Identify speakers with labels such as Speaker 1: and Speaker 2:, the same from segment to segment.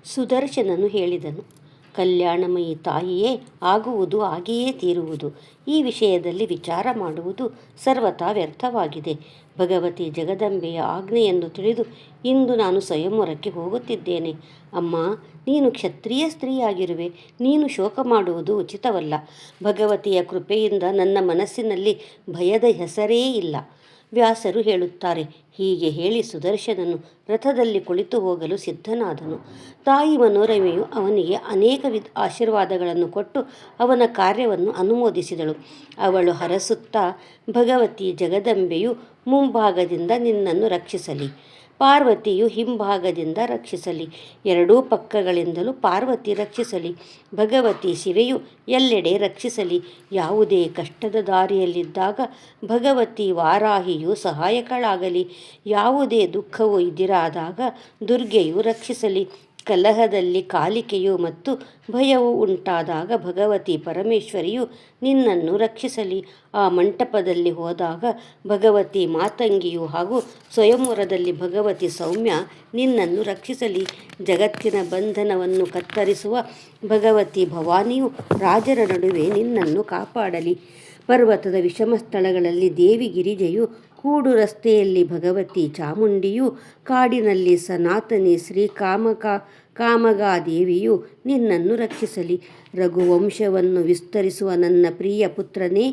Speaker 1: ಸುದರ್ಶನನು ಹೇಳಿದನು, ಕಲ್ಯಾಣಮಯಿ ತಾಯಿಯೇ, ಆಗುವುದು ಹಾಗೆಯೇ ತೀರುವುದು. ಈ ವಿಷಯದಲ್ಲಿ ವಿಚಾರ ಮಾಡುವುದು ಸರ್ವಥಾ ವ್ಯರ್ಥವಾಗಿದೆ. ಭಗವತಿ ಜಗದಂಬೆಯ ಆಜ್ಞೆಯೆಂದು ತಿಳಿದು ಇಂದು ನಾನು ಸ್ವಯಂವರಕ್ಕೆ ಹೋಗುತ್ತಿದ್ದೇನೆ. ಅಮ್ಮ, ನೀನು ಕ್ಷತ್ರಿಯ ಸ್ತ್ರೀಯಾಗಿರುವೆ. ನೀನು ಶೋಕ ಮಾಡುವುದು ಉಚಿತವಲ್ಲ. ಭಗವತಿಯ ಕೃಪೆಯಿಂದ ನನ್ನ ಮನಸ್ಸಿನಲ್ಲಿ ಭಯದ ಹೆಸರೇ ಇಲ್ಲ. ವ್ಯಾಸರು ಹೇಳುತ್ತಾರೆ. ಹೀಗೆ ಹೇಳಿ ಸುದರ್ಶನನು ರಥದಲ್ಲಿ ಕುಳಿತು ಹೋಗಲು ಸಿದ್ಧನಾದನು. ತಾಯಿ ಮನೋರಮೆಯು ಅವನಿಗೆ ಅನೇಕ ಆಶೀರ್ವಾದಗಳನ್ನು ಕೊಟ್ಟು ಅವನ ಕಾರ್ಯವನ್ನು ಅನುಮೋದಿಸಿದಳು. ಅವಳು ಹರಸುತ್ತಾ, ಭಗವತಿ ಜಗದಂಬೆಯು ಮುಂಭಾಗದಿಂದ ನಿನ್ನನ್ನು ರಕ್ಷಿಸಲಿ, ಪಾರ್ವತಿಯು ಹಿಂಭಾಗದಿಂದ ರಕ್ಷಿಸಲಿ, ಎರಡೂ ಪಕ್ಕಗಳಿಂದಲೂ ಪಾರ್ವತಿ ರಕ್ಷಿಸಲಿ. ಭಗವತಿ ಶಿವೆಯು ಎಲ್ಲೆಡೆ ರಕ್ಷಿಸಲಿ. ಯಾವುದೇ ಕಷ್ಟದ ದಾರಿಯಲ್ಲಿದ್ದಾಗ ಭಗವತಿ ವಾರಾಹಿಯು ಸಹಾಯಕಳಾಗಲಿ. ಯಾವುದೇ ದುಃಖವು ಎದುರಾದಾಗ ದುರ್ಗೆಯು ರಕ್ಷಿಸಲಿ. ಕಲಹದಲ್ಲಿ ಕಾಲಿಕೆಯು ಮತ್ತು ಭಯವು ಉಂಟಾದಾಗ ಭಗವತಿ ಪರಮೇಶ್ವರಿಯು ನಿನ್ನನ್ನು ರಕ್ಷಿಸಲಿ. ಆ ಮಂಟಪದಲ್ಲಿ ಹೋದಾಗ ಭಗವತಿ ಮಾತಂಗಿಯು ಹಾಗೂ ಸ್ವಯಂವರದಲ್ಲಿ ಭಗವತಿ ಸೌಮ್ಯ ನಿನ್ನನ್ನು ರಕ್ಷಿಸಲಿ. ಜಗತ್ತಿನ ಬಂಧನವನ್ನು ಕತ್ತರಿಸುವ ಭಗವತಿ ಭವಾನಿಯು ರಾಜರ ನಡುವೆ ನಿನ್ನನ್ನು ಕಾಪಾಡಲಿ. ಪರ್ವತದ ವಿಷಮ ಸ್ಥಳಗಳಲ್ಲಿ ದೇವಿ ಗಿರಿಜೆಯು, ಕೂಡು ರಸ್ತೆಯಲ್ಲಿ ಭಗವತಿ ಚಾಮುಂಡಿಯು, ಕಾಡಿನಲ್ಲಿ ಸನಾತನಿ ಶ್ರೀ ಕಾಮಗಾದೇವಿಯು ನಿನ್ನನ್ನು ರಕ್ಷಿಸಲಿ. ರಘುವಂಶವನ್ನು ವಿಸ್ತರಿಸುವ ನನ್ನ ಪ್ರಿಯ ಪುತ್ರನೇ,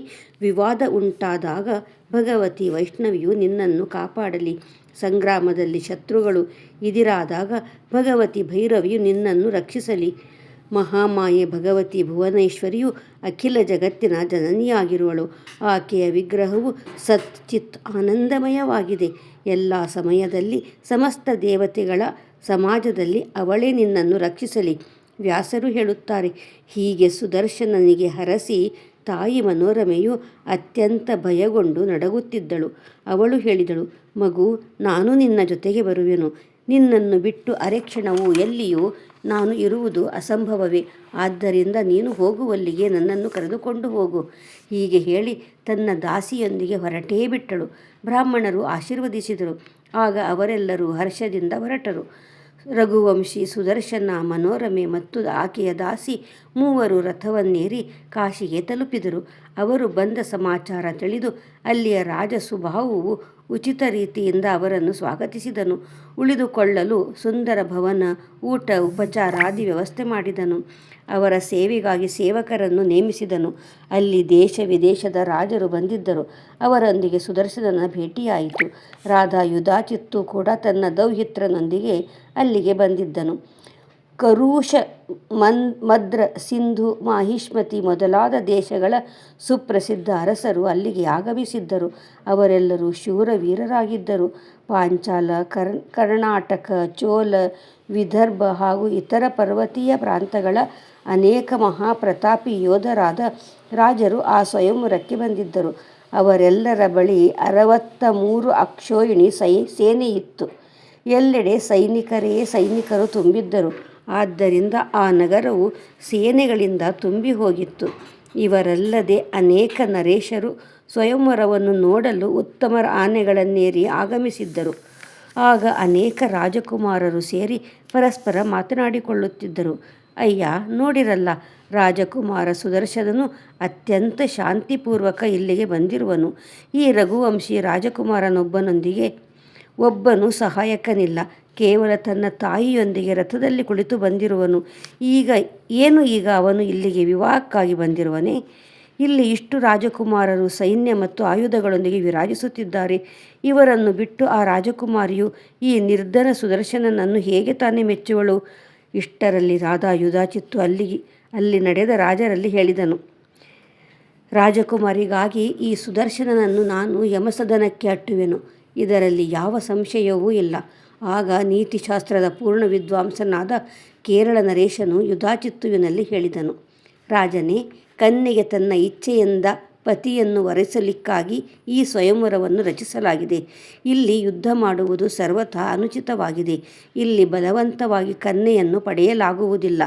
Speaker 1: ವಿವಾದ ಉಂಟಾದಾಗ ಭಗವತಿ ವೈಷ್ಣವಿಯು ನಿನ್ನನ್ನು ಕಾಪಾಡಲಿ. ಸಂಗ್ರಾಮದಲ್ಲಿ ಶತ್ರುಗಳು ಎದುರಾದಾಗ ಭಗವತಿ ಭೈರವಿಯು ನಿನ್ನನ್ನು ರಕ್ಷಿಸಲಿ. ಮಹಾಮಾಯೆ ಭಗವತಿ ಭುವನೇಶ್ವರಿಯು ಅಖಿಲ ಜಗತ್ತಿನ ಜನನಿಯಾಗಿರುವಳು. ಆಕೆಯ ವಿಗ್ರಹವು ಸತ್ ಚಿತ್ ಆನಂದಮಯವಾಗಿದೆ. ಎಲ್ಲ ಸಮಯದಲ್ಲಿ ಸಮಸ್ತ ದೇವತೆಗಳ ಸಮಾಜದಲ್ಲಿ ಅವಳೇ ನಿನ್ನನ್ನು ರಕ್ಷಿಸಲಿ. ವ್ಯಾಸರು ಹೇಳುತ್ತಾರೆ. ಹೀಗೆ ಸುದರ್ಶನನಿಗೆ ಹರಸಿ ತಾಯಿ ಮನೋರಮೆಯು ಅತ್ಯಂತ ಭಯಗೊಂಡು ನಡುಗುತ್ತಿದ್ದಳು. ಅವಳು ಹೇಳಿದಳು, ಮಗು, ನಾನು ನಿನ್ನ ಜೊತೆಗೆ ಬರುವೆನು. ನಿನ್ನನ್ನು ಬಿಟ್ಟು ಅರೆಕ್ಷಣವೂ ಎಲ್ಲಿಯೂ ನಾನು ಇರುವುದು ಅಸಂಭವವೇ. ಆದ್ದರಿಂದ ನೀನು ಹೋಗುವಲ್ಲಿಗೆ ನನ್ನನ್ನು ಕರೆದುಕೊಂಡು ಹೋಗು. ಹೀಗೆ ಹೇಳಿ ತನ್ನ ದಾಸಿಯೊಂದಿಗೆ ಹೊರಟೇ ಬಿಟ್ಟಳು. ಬ್ರಾಹ್ಮಣರು ಆಶೀರ್ವದಿಸಿದರು. ಆಗ ಅವರೆಲ್ಲರೂ ಹರ್ಷದಿಂದ ಹೊರಟರು. ರಘುವಂಶಿ, ಸುದರ್ಶನ, ಮನೋರಮೆ ಮತ್ತು ಆಕೆಯ ದಾಸಿ ಮೂವರು ರಥವನ್ನೇರಿ ಕಾಶಿಗೆ ತಲುಪಿದರು. ಅವರು ಬಂದ ಸಮಾಚಾರ ತಿಳಿದು ಅಲ್ಲಿಯ ರಾಜ ಸುಬಾಹುವು ಉಚಿತ ರೀತಿಯಿಂದ ಅವರನ್ನು ಸ್ವಾಗತಿಸಿದನು. ಉಳಿದುಕೊಳ್ಳಲು ಸುಂದರ ಭವನ, ಊಟ, ಉಪಚಾರಾದಿ ವ್ಯವಸ್ಥೆ ಮಾಡಿದನು. ಅವರ ಸೇವೆಗಾಗಿ ಸೇವಕರನ್ನು ನೇಮಿಸಿದನು. ಅಲ್ಲಿ ದೇಶ ವಿದೇಶದ ರಾಜರು ಬಂದಿದ್ದರು. ಅವರೊಂದಿಗೆ ಸುದರ್ಶನನ ಭೇಟಿಯಾಯಿತು. ರಾಧಾ ಯುಧಾಚಿತ್ತು ಕೂಡ ತನ್ನ ದೌಹಿತ್ರನೊಂದಿಗೆ ಅಲ್ಲಿಗೆ ಬಂದಿದ್ದನು. ಕರುಷ, ಮದ್ರ, ಸಿಂಧು, ಮಾಹಿಷ್ಮತಿ ಮೊದಲಾದ ದೇಶಗಳ ಸುಪ್ರಸಿದ್ಧ ಅರಸರು ಅಲ್ಲಿಗೆ ಆಗಮಿಸಿದ್ದರು. ಅವರೆಲ್ಲರೂ ಶೂರವೀರರಾಗಿದ್ದರು. ಪಾಂಚಾಲ, ಕರ್ನಾಟಕ, ಚೋಲ, ವಿದರ್ಭ ಹಾಗೂ ಇತರ ಪರ್ವತೀಯ ಪ್ರಾಂತಗಳ ಅನೇಕ ಮಹಾಪ್ರತಾಪಿ ಯೋಧರಾದ ರಾಜರು ಆ ಸ್ವಯಂವರಕ್ಕೆ ಬಂದಿದ್ದರು. ಅವರೆಲ್ಲರ ಬಳಿ 63 ಅಕ್ಷೋಹಿಣಿ ಸೇನೆಯಿತ್ತು. ಎಲ್ಲೆಡೆ ಸೈನಿಕರು ತುಂಬಿದ್ದರು. ಆದ್ದರಿಂದ ಆ ನಗರವು ಸೇನೆಗಳಿಂದ ತುಂಬಿ ಹೋಗಿತ್ತು. ಇವರಲ್ಲದೆ ಅನೇಕ ನರೇಶರು ಸ್ವಯಂವರವನ್ನು ನೋಡಲು ಉತ್ತಮ ಆನೆಗಳನ್ನೇರಿ ಆಗಮಿಸಿದ್ದರು. ಆಗ ಅನೇಕ ರಾಜಕುಮಾರರು ಸೇರಿ ಪರಸ್ಪರ ಮಾತನಾಡಿಕೊಳ್ಳುತ್ತಿದ್ದರು. ಅಯ್ಯ, ನೋಡಿರಲ್ಲ, ರಾಜಕುಮಾರ ಸುದರ್ಶನನು ಅತ್ಯಂತ ಶಾಂತಿಪೂರ್ವಕ ಇಲ್ಲಿಗೆ ಬಂದಿರುವನು. ಈ ರಘುವಂಶಿ ರಾಜಕುಮಾರನೊಬ್ಬನೊಂದಿಗೆ ಒಬ್ಬನು ಸಹಾಯಕನಿಲ್ಲ. ಕೇವಲ ತನ್ನ ತಾಯಿಯೊಂದಿಗೆ ರಥದಲ್ಲಿ ಕುಳಿತು ಬಂದಿರುವನು. ಈಗ ಅವನು ಇಲ್ಲಿಗೆ ವಿವಾಹಕ್ಕಾಗಿ ಬಂದಿರುವನೇ? ಇಲ್ಲಿ ಇಷ್ಟು ರಾಜಕುಮಾರರು ಸೈನ್ಯ ಮತ್ತು ಆಯುಧಗಳೊಂದಿಗೆ ವಿರಾಜಿಸುತ್ತಿದ್ದಾರೆ. ಇವರನ್ನು ಬಿಟ್ಟು ಆ ರಾಜಕುಮಾರಿಯು ಈ ನಿರ್ಧನ ಸುದರ್ಶನನನ್ನು ಹೇಗೆ ತಾನೇ ಮೆಚ್ಚುವಳು? ಇಷ್ಟರಲ್ಲಿ ರಾಧಾ ಯುಧಾಚಿತ್ತು ಅಲ್ಲಿ ನಡೆದ ರಾಜರಲ್ಲಿ ಹೇಳಿದನು. ರಾಜಕುಮಾರಿಗಾಗಿ ಈ ಸುದರ್ಶನನನ್ನು ನಾನು ಯಮಸದನಕ್ಕೆ ಅಟ್ಟುವೆನು. ಇದರಲ್ಲಿ ಯಾವ ಸಂಶಯವೂ ಇಲ್ಲ. ಆಗ ನೀತಿಶಾಸ್ತ್ರದ ಪೂರ್ಣ ವಿದ್ವಾಂಸನಾದ ಕೇರಳ ನರೇಶನು ಯುಧಾಚಿತ್ತುವಿನಲ್ಲಿ ಹೇಳಿದನು. ರಾಜನೇ, ಕನ್ಯೆಗೆ ತನ್ನ ಇಚ್ಛೆಯಿಂದ ಪತಿಯನ್ನು ವರಿಸಲಿಕ್ಕಾಗಿ ಈ ಸ್ವಯಂವರವನ್ನು ರಚಿಸಲಾಗಿದೆ. ಇಲ್ಲಿ ಯುದ್ಧ ಮಾಡುವುದು ಸರ್ವಥಾ ಅನುಚಿತವಾಗಿದೆ. ಇಲ್ಲಿ ಬಲವಂತವಾಗಿ ಕನ್ಯೆಯನ್ನು ಪಡೆಯಲಾಗುವುದಿಲ್ಲ.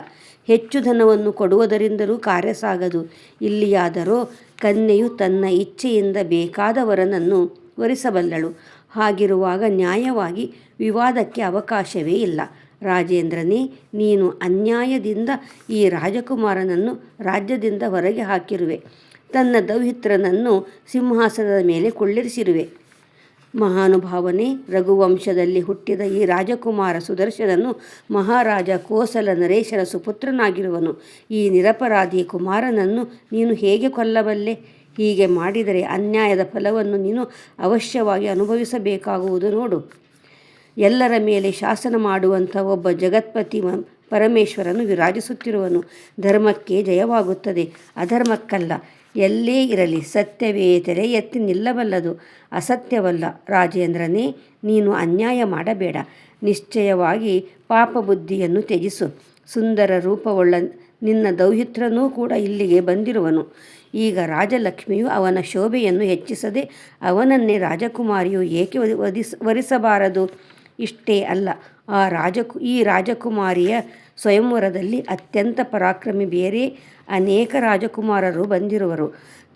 Speaker 1: ಹೆಚ್ಚು ಧನವನ್ನು ಕೊಡುವುದರಿಂದಲೂ ಕಾರ್ಯ ಸಾಗದು. ಇಲ್ಲಿಯಾದರೋ ಕನ್ಯೆಯು ತನ್ನ ಇಚ್ಛೆಯಿಂದ ಬೇಕಾದವರನನ್ನು ವರಿಸಬಲ್ಲಳು. ಹಾಗಿರುವಾಗ ನ್ಯಾಯವಾಗಿ ವಿವಾದಕ್ಕೆ ಅವಕಾಶವೇ ಇಲ್ಲ. ರಾಜೇಂದ್ರನೇ, ನೀನು ಅನ್ಯಾಯದಿಂದ ಈ ರಾಜಕುಮಾರನನ್ನು ರಾಜ್ಯದಿಂದ ಹೊರಗೆ ಹಾಕಿರುವೆ. ತನ್ನ ದೌಹಿತ್ರನನ್ನು ಸಿಂಹಾಸನದ ಮೇಲೆ ಕುಳ್ಳಿರಿಸಿರುವೆ. ಮಹಾನುಭಾವನೇ, ರಘುವಂಶದಲ್ಲಿ ಹುಟ್ಟಿದ ಈ ರಾಜಕುಮಾರ ಸುದರ್ಶನನು ಮಹಾರಾಜ ಕೋಸಲ ನರೇಶನ ಸುಪುತ್ರನಾಗಿರುವನು. ಈ ನಿರಪರಾಧಿ ಕುಮಾರನನ್ನು ನೀನು ಹೇಗೆ ಕೊಲ್ಲಬಲ್ಲೆ? ಹೀಗೆ ಮಾಡಿದರೆ ಅನ್ಯಾಯದ ಫಲವನ್ನು ನೀನು ಅವಶ್ಯವಾಗಿ ಅನುಭವಿಸಬೇಕಾಗುವುದು ನೋಡು. ಎಲ್ಲರ ಮೇಲೆ ಶಾಸನ ಮಾಡುವಂಥ ಒಬ್ಬ ಜಗತ್ಪತಿ ಪರಮೇಶ್ವರನು ವಿರಾಜಿಸುತ್ತಿರುವನು. ಧರ್ಮಕ್ಕೆ ಜಯವಾಗುತ್ತದೆ, ಅಧರ್ಮಕ್ಕಲ್ಲ. ಎಲ್ಲೇ ಇರಲಿ ಸತ್ಯವೇ ತಲೆ ಎತ್ತಿ ನಿಲ್ಲಬಲ್ಲದು, ಅಸತ್ಯವಲ್ಲ. ರಾಜೇಂದ್ರನೇ, ನೀನು ಅನ್ಯಾಯ ಮಾಡಬೇಡ. ನಿಶ್ಚಯವಾಗಿ ಪಾಪ ಬುದ್ಧಿಯನ್ನು ತ್ಯಜಿಸು. ಸುಂದರ ರೂಪವುಳ್ಳ ನಿನ್ನ ದೌಹಿತ್ರನೂ ಕೂಡ ಇಲ್ಲಿಗೆ ಬಂದಿರುವನು. ಈಗ ರಾಜಲಕ್ಷ್ಮಿಯು ಅವನ ಶೋಭೆಯನ್ನು ಹೆಚ್ಚಿಸದೆ ಅವನನ್ನೇ ರಾಜಕುಮಾರಿಯು ಏಕೆ ವರಿಸಬಾರದು? ಇಷ್ಟೇ ಅಲ್ಲ, ಈ ರಾಜಕುಮಾರಿಯ ಸ್ವಯಂವರದಲ್ಲಿ ಅತ್ಯಂತ ಪರಾಕ್ರಮಿ ಬೇರೆ ಅನೇಕ ರಾಜಕುಮಾರರು ಬಂದಿರುವರು.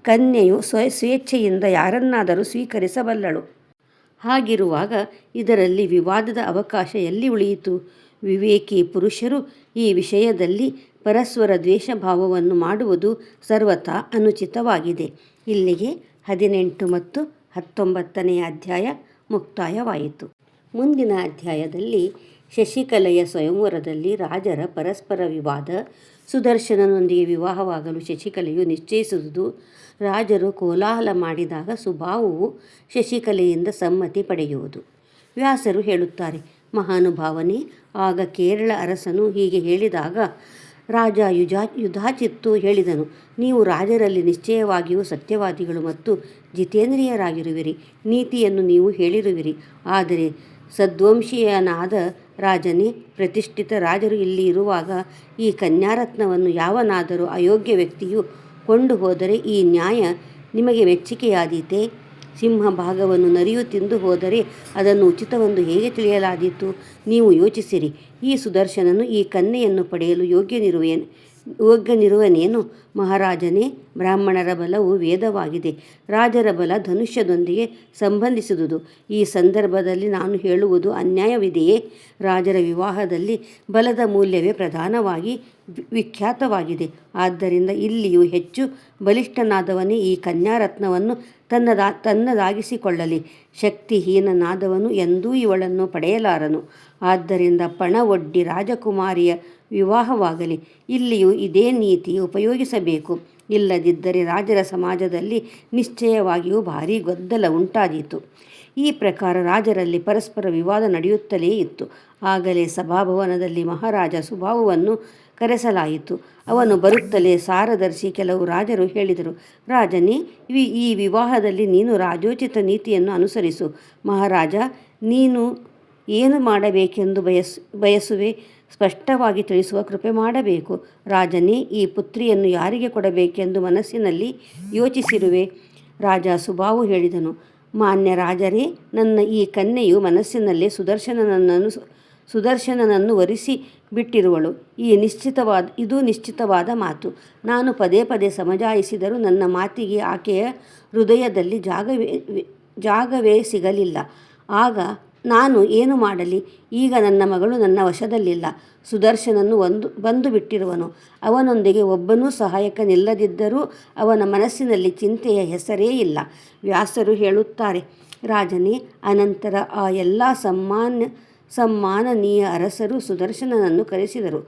Speaker 1: ಕನ್ಯೆಯು ಸ್ವೇಚ್ಛೆಯಿಂದ ಯಾರನ್ನಾದರೂ ಸ್ವೀಕರಿಸಬಲ್ಲಳು. ಹಾಗಿರುವಾಗ ಇದರಲ್ಲಿ ವಿವಾದದ ಅವಕಾಶ ಎಲ್ಲಿ ಉಳಿಯಿತು? ವಿವೇಕಿ ಪುರುಷರು ಈ ವಿಷಯದಲ್ಲಿ ಪರಸ್ಪರ ದ್ವೇಷಭಾವವನ್ನು ಮಾಡುವುದು ಸರ್ವಥಾ ಅನುಚಿತವಾಗಿದೆ. ಇಲ್ಲಿಗೆ 18 ಮತ್ತು 19ನೇ ಅಧ್ಯಾಯ ಮುಕ್ತಾಯವಾಯಿತು. ಮುಂದಿನ ಅಧ್ಯಾಯದಲ್ಲಿ ಶಶಿಕಲೆಯ ಸ್ವಯಂವರದಲ್ಲಿ ರಾಜರ ಪರಸ್ಪರ ವಿವಾದ, ಸುದರ್ಶನನೊಂದಿಗೆ ವಿವಾಹವಾಗಲು ಶಶಿಕಲೆಯು ನಿಶ್ಚಯಿಸುವುದು, ರಾಜರು ಕೋಲಾಹಲ ಮಾಡಿದಾಗ ಸುಬಾಹುವು ಶಶಿಕಲೆಯಿಂದ ಸಮ್ಮತಿ ಪಡೆಯುವುದು. ವ್ಯಾಸರು ಹೇಳುತ್ತಾರೆ, ಮಹಾನುಭಾವನೇ, ಆಗ ಕೇರಳ ಅರಸನು ಹೀಗೆ ಹೇಳಿದಾಗ ರಾಜ ಯುಧಾಚಿತ್ತು ಹೇಳಿದನು, ನೀವು ರಾಜರಲ್ಲಿ ನಿಶ್ಚಯವಾಗಿಯೂ ಸತ್ಯವಾದಿಗಳು ಮತ್ತು ಜಿತೇಂದ್ರಿಯರಾಗಿರುವಿರಿ. ನೀತಿಯನ್ನು ನೀವು ಹೇಳಿರುವಿರಿ. ಆದರೆ ಸದ್ವಂಶೀಯನಾದ ರಾಜನೇ, ಪ್ರತಿಷ್ಠಿತ ರಾಜರು ಇಲ್ಲಿ ಇರುವಾಗ ಈ ಕನ್ಯಾರತ್ನವನ್ನು ಯಾವನಾದರೂ ಅಯೋಗ್ಯ ವ್ಯಕ್ತಿಯು ಕೊಂಡು ಹೋದರೆ ಈ ನ್ಯಾಯ ನಿಮಗೆ ಮೆಚ್ಚಿಕೆಯಾದೀತೆ? ಸಿಂಹಭಾಗವನ್ನು ನರಿಯು ತಿಂದು ಹೋದರೆ ಅದನ್ನು ಉಚಿತವೆಂದು ಹೇಗೆ ತಿಳಿಯಲಾದೀತು? ನೀವು ಯೋಚಿಸಿರಿ. ಈ ಸುದರ್ಶನನು ಈ ಕನ್ಯೆಯನ್ನು ಪಡೆಯಲು ಯೋಗ್ಯನಿರುವನೇನು? ಮಹಾರಾಜನೇ, ಬ್ರಾಹ್ಮಣರ ಬಲವು ವೇದವಾಗಿದೆ, ರಾಜರ ಬಲ ಧನುಷ್ಯದೊಂದಿಗೆ ಸಂಬಂಧಿಸಿದುದು. ಈ ಸಂದರ್ಭದಲ್ಲಿ ನಾನು ಹೇಳುವುದು ಅನ್ಯಾಯವಿದೆಯೇ? ರಾಜರ ವಿವಾಹದಲ್ಲಿ ಬಲದ ಮೂಲ್ಯವೇ ಪ್ರಧಾನವಾಗಿ ವಿಖ್ಯಾತವಾಗಿದೆ. ಆದ್ದರಿಂದ ಇಲ್ಲಿಯೂ ಹೆಚ್ಚು ಬಲಿಷ್ಠನಾದವನೇ ಈ ಕನ್ಯಾರತ್ನವನ್ನು ತನ್ನದಾಗಿಸಿಕೊಳ್ಳಲಿ. ಶಕ್ತಿಹೀನನಾದವನು ಎಂದೂ ಇವಳನ್ನು ಪಡೆಯಲಾರನು. ಆದ್ದರಿಂದ ಪಣ ಒಡ್ಡಿ ರಾಜಕುಮಾರಿಯ ವಿವಾಹವಾಗಲಿ. ಇಲ್ಲಿಯೂ ಇದೇ ನೀತಿ ಉಪಯೋಗಿಸಬೇಕು. ಇಲ್ಲದಿದ್ದರೆ ರಾಜರ ಸಮಾಜದಲ್ಲಿ ನಿಶ್ಚಯವಾಗಿಯೂ ಭಾರೀ ಗೊಂದಲ ಉಂಟಾದೀತು. ಈ ಪ್ರಕಾರ ರಾಜರಲ್ಲಿ ಪರಸ್ಪರ ವಿವಾದ ನಡೆಯುತ್ತಲೇ ಇತ್ತು. ಆಗಲೇ ಸಭಾಭವನದಲ್ಲಿ ಮಹಾರಾಜ ಸುಬಾಹುವನ್ನು ಕರೆಸಲಾಯಿತು. ಅವನು ಬರುತ್ತಲೇ ಸಾರದರ್ಶಿ ಕೆಲವು ರಾಜರು ಹೇಳಿದರು, ರಾಜನೇ, ಈ ವಿವಾಹದಲ್ಲಿ ನೀನು ರಾಜೋಚಿತ ನೀತಿಯನ್ನು ಅನುಸರಿಸು. ಮಹಾರಾಜ, ನೀನು ಏನು ಮಾಡಬೇಕೆಂದು ಬಯಸುವೆ? ಸ್ಪಷ್ಟವಾಗಿ ತಿಳಿಸುವ ಕೃಪೆ ಮಾಡಬೇಕು. ರಾಜನೇ, ಈ ಪುತ್ರಿಯನ್ನು ಯಾರಿಗೆ ಕೊಡಬೇಕೆಂದು ಮನಸ್ಸಿನಲ್ಲಿ ಯೋಚಿಸಿರುವೆ? ರಾಜ ಸುಬಾಹು ಹೇಳಿದನು, ಮಾನ್ಯ ರಾಜರೇ, ನನ್ನ ಈ ಕನ್ಯೆಯು ಮನಸ್ಸಿನಲ್ಲೇ ಸುದರ್ಶನನನ್ನು ವರಿಸಿ ಬಿಟ್ಟಿರುವಳು. ಇದು ನಿಶ್ಚಿತವಾದ ಮಾತು. ನಾನು ಪದೇ ಪದೇ ಸಮಜಾಯಿಸಿದರೂ ನನ್ನ ಮಾತಿಗೆ ಆಕೆಯ ಹೃದಯದಲ್ಲಿ ಜಾಗವೇ ಸಿಗಲಿಲ್ಲ. ಆಗ ನಾನು ಏನು ಮಾಡಲಿ? ಈಗ ನನ್ನ ಮಗಳು ನನ್ನ ವಶದಲ್ಲಿಲ್ಲ. ಸುದರ್ಶನನು ಬಂದು ಬಿಟ್ಟಿರುವನು. ಅವನೊಂದಿಗೆ ಒಬ್ಬನೂ ಸಹಾಯಕನಿಲ್ಲದಿದ್ದರೂ ಅವನ ಮನಸ್ಸಿನಲ್ಲಿ ಚಿಂತೆಯ ಹೆಸರೇ ಇಲ್ಲ. ವ್ಯಾಸರು ಹೇಳುತ್ತಾರೆ, ರಾಜನೇ, ಅನಂತರ ಆ ಎಲ್ಲ ಸಮ್ಮಾನನೀಯ ಅರಸರು ಸುದರ್ಶನನನ್ನು ಕರೆಸಿದರು.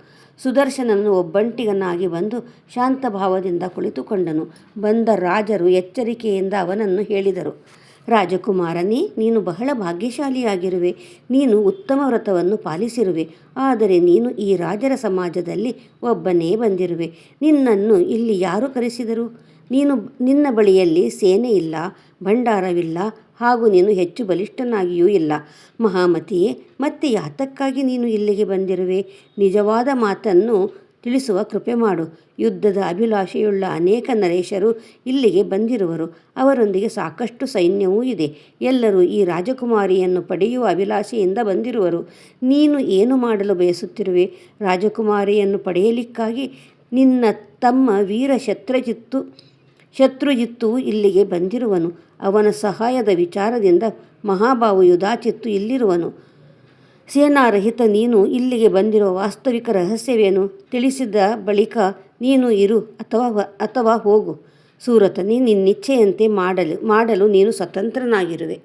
Speaker 1: ಸುದರ್ಶನನು ಒಬ್ಬಂಟಿಗನಾಗಿ ಬಂದು ಶಾಂತಭಾವದಿಂದ ಕುಳಿತುಕೊಂಡನು. ಬಂದ ರಾಜರು ಎಚ್ಚರಿಕೆಯಿಂದ ಅವನನ್ನು ಹೇಳಿದರು, ರಾಜಕುಮಾರನೇ, ನೀನು ಬಹಳ ಭಾಗ್ಯಶಾಲಿಯಾಗಿರುವೆ. ನೀನು ಉತ್ತಮ ವ್ರತವನ್ನು ಪಾಲಿಸಿರುವೆ. ಆದರೆ ನೀನು ಈ ರಾಜರ ಸಮಾಜದಲ್ಲಿ ಒಬ್ಬನೇ ಬಂದಿರುವೆ. ನಿನ್ನನ್ನು ಇಲ್ಲಿ ಯಾರು ಕರೆಸಿದರು? ನಿನ್ನ ಬಳಿಯಲ್ಲಿ ಸೇನೆ ಇಲ್ಲ, ಭಂಡಾರವಿಲ್ಲ, ಹಾಗೂ ನೀನು ಹೆಚ್ಚು ಬಲಿಷ್ಠನಾಗಿಯೂ ಇಲ್ಲ. ಮಹಾಮತಿಯೇ, ಮತ್ತೆ ಯಾತಕ್ಕಾಗಿ ನೀನು ಇಲ್ಲಿಗೆ ಬಂದಿರುವೆ? ನಿಜವಾದ ಮಾತನ್ನು ತಿಳಿಸುವ ಕೃಪೆ ಮಾಡು. ಯುದ್ಧದ ಅಭಿಲಾಷೆಯುಳ್ಳ ಅನೇಕ ನರೇಶರು ಇಲ್ಲಿಗೆ ಬಂದಿರುವರು. ಅವರೊಂದಿಗೆ ಸಾಕಷ್ಟು ಸೈನ್ಯವೂ ಇದೆ. ಎಲ್ಲರೂ ಈ ರಾಜಕುಮಾರಿಯನ್ನು ಪಡೆಯುವ ಅಭಿಲಾಷೆಯಿಂದ ಬಂದಿರುವರು. ನೀನು ಏನು ಮಾಡಲು ಬಯಸುತ್ತಿರುವೆ? ರಾಜಕುಮಾರಿಯನ್ನು ಪಡೆಯಲಿಕ್ಕಾಗಿ ನಿನ್ನ ತಮ್ಮ ವೀರ ಶತ್ರುಜಿತ್ತುವು ಇಲ್ಲಿಗೆ ಬಂದಿರುವನು. ಅವನ ಸಹಾಯದ ವಿಚಾರದಿಂದ ಮಹಾಬಾಹು ಯುಧಾಚಿತ್ತು ಇಲ್ಲಿರುವನು. ಸೇನಾರಹಿತ ನೀನು ಇಲ್ಲಿಗೆ ಬಂದಿರುವ ವಾಸ್ತವಿಕ ರಹಸ್ಯವೇನು? ತಿಳಿಸಿದ ಬಳಿಕ ನೀನು ಇರು ಅಥವಾ ಹೋಗು. ಸೂರತನೇ, ನಿನ್ನಿಚ್ಛೆಯಂತೆ ಮಾಡಲು ನೀನು ಸ್ವತಂತ್ರನಾಗಿರುವೆ.